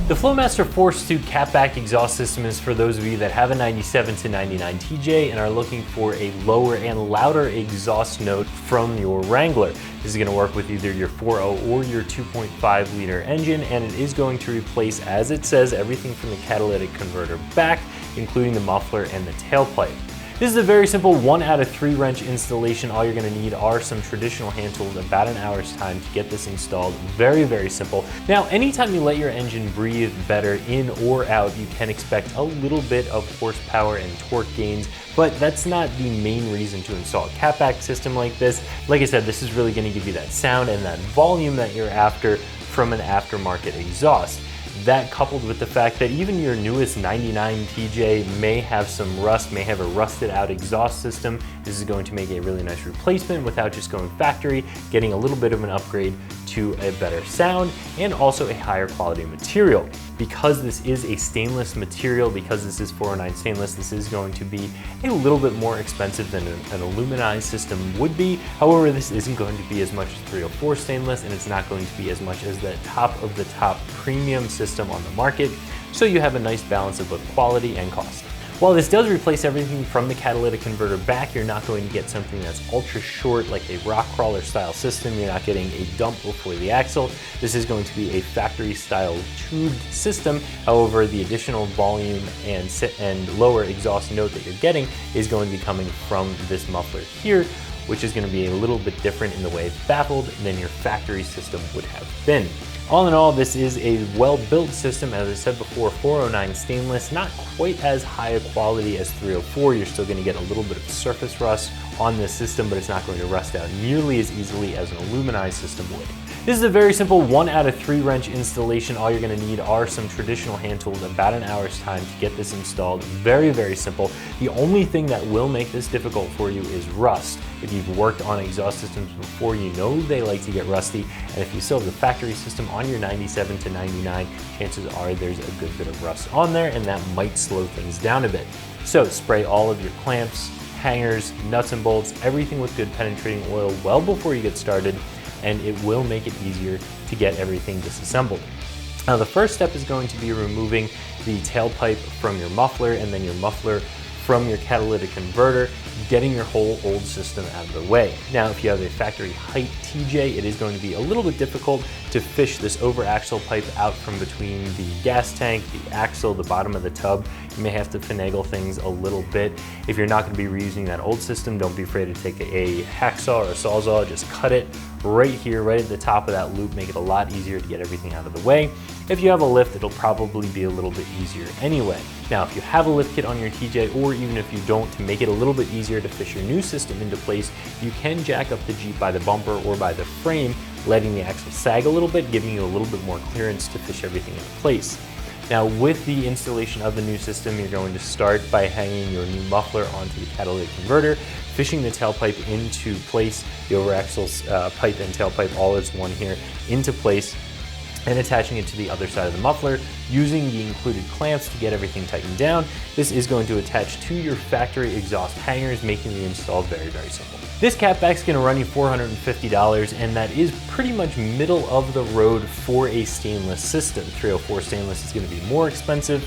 The Flowmaster Force 2 catback exhaust system is for those of you that have a 97 to 99 TJ and are looking for a lower and louder exhaust note from your Wrangler. This is going to work with either your 4.0 or your 2.5 liter engine, and it is going to replace, as it says, everything from the catalytic converter back, including the muffler and the tailpipe. This is a very simple 1 out of 3 wrench installation. All you're going to need are some traditional hand tools, about an hour's time to get this installed. Very, very simple. Now, anytime you let your engine breathe better in or out, you can expect a little bit of horsepower and torque gains, but that's not the main reason to install a catback system like this. Like I said, this is really going to give you that sound and that volume that you're after from an aftermarket exhaust. That coupled with the fact that even your newest 99 TJ may have some rust, may have a rusted out exhaust system, this is going to make a really nice replacement without just going factory, getting a little bit of an upgrade to a better sound and also a higher quality material. Because this is a stainless material, because this is 409 stainless, this is going to be a little bit more expensive than an aluminized system would be. However, this isn't going to be as much as 304 stainless, and it's not going to be as much as the top of the top premium system on the market. So you have a nice balance of both quality and cost. While this does replace everything from the catalytic converter back, you're not going to get something that's ultra short like a rock crawler style system. You're not getting a dump before the axle. This is going to be a factory style tubed system. However, the additional volume and lower exhaust note that you're getting is going to be coming from this muffler here, which is going to be a little bit different in the way it's baffled than your factory system would have been. All in all, this is a well-built system. As I said before, 409 stainless, not quite as high a quality as 304. You're still going to get a little bit of surface rust on this system, but it's not going to rust out nearly as easily as an aluminized system would. This is a very simple 1 out of 3 wrench installation. All you're going to need are some traditional hand tools, about an hour's time to get this installed. Very, very simple. The only thing that will make this difficult for you is rust. If you've worked on exhaust systems before, you know they like to get rusty, and if you still have the factory system on your 97 to 99, chances are there's a good bit of rust on there, and that might slow things down a bit. So spray all of your clamps, hangers, nuts and bolts, everything with good penetrating oil well before you get started, and it will make it easier to get everything disassembled. Now, the first step is going to be removing the tailpipe from your muffler and then your muffler from your catalytic converter, getting your whole old system out of the way. Now, if you have a factory height TJ, it is going to be a little bit difficult to fish this over axle pipe out from between the gas tank, the axle, the bottom of the tub. You may have to finagle things a little bit. If you're not going to be reusing that old system, don't be afraid to take a hacksaw or a sawzall, just cut it right here, right at the top of that loop, make it a lot easier to get everything out of the way. If you have a lift, it'll probably be a little bit easier anyway. Now, if you have a lift kit on your TJ, or even if you don't, to make it a little bit easier to fish your new system into place, you can jack up the Jeep by the bumper or by the frame, letting the axle sag a little bit, giving you a little bit more clearance to fish everything into place. Now, with the installation of the new system, you're going to start by hanging your new muffler onto the catalytic converter, fishing the tailpipe into place, the over axle pipe and tailpipe all as one here into place, and attaching it to the other side of the muffler using the included clamps to get everything tightened down. This is going to attach to your factory exhaust hangers, making the install very, very simple. This catback's gonna run you $450, and that is pretty much middle of the road for a stainless system. 304 stainless is gonna be more expensive.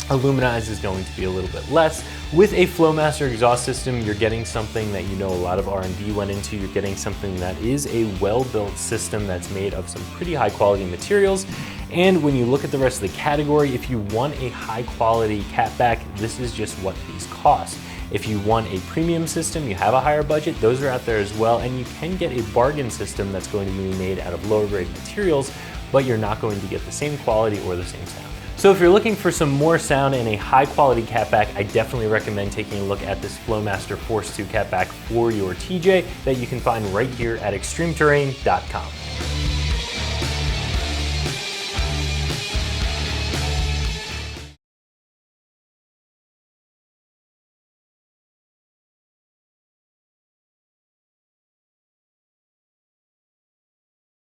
Aluminized is going to be a little bit less. With a Flowmaster exhaust system, you're getting something that you know a lot of R&D went into. You're getting something that is a well-built system that's made of some pretty high-quality materials. And when you look at the rest of the category, if you want a high-quality catback, this is just what these cost. If you want a premium system, you have a higher budget, those are out there as well, and you can get a bargain system that's going to be made out of lower grade materials, but you're not going to get the same quality or the same sound. So if you're looking for some more sound and a high quality catback, I definitely recommend taking a look at this Flowmaster Force 2 catback for your TJ that you can find right here at ExtremeTerrain.com.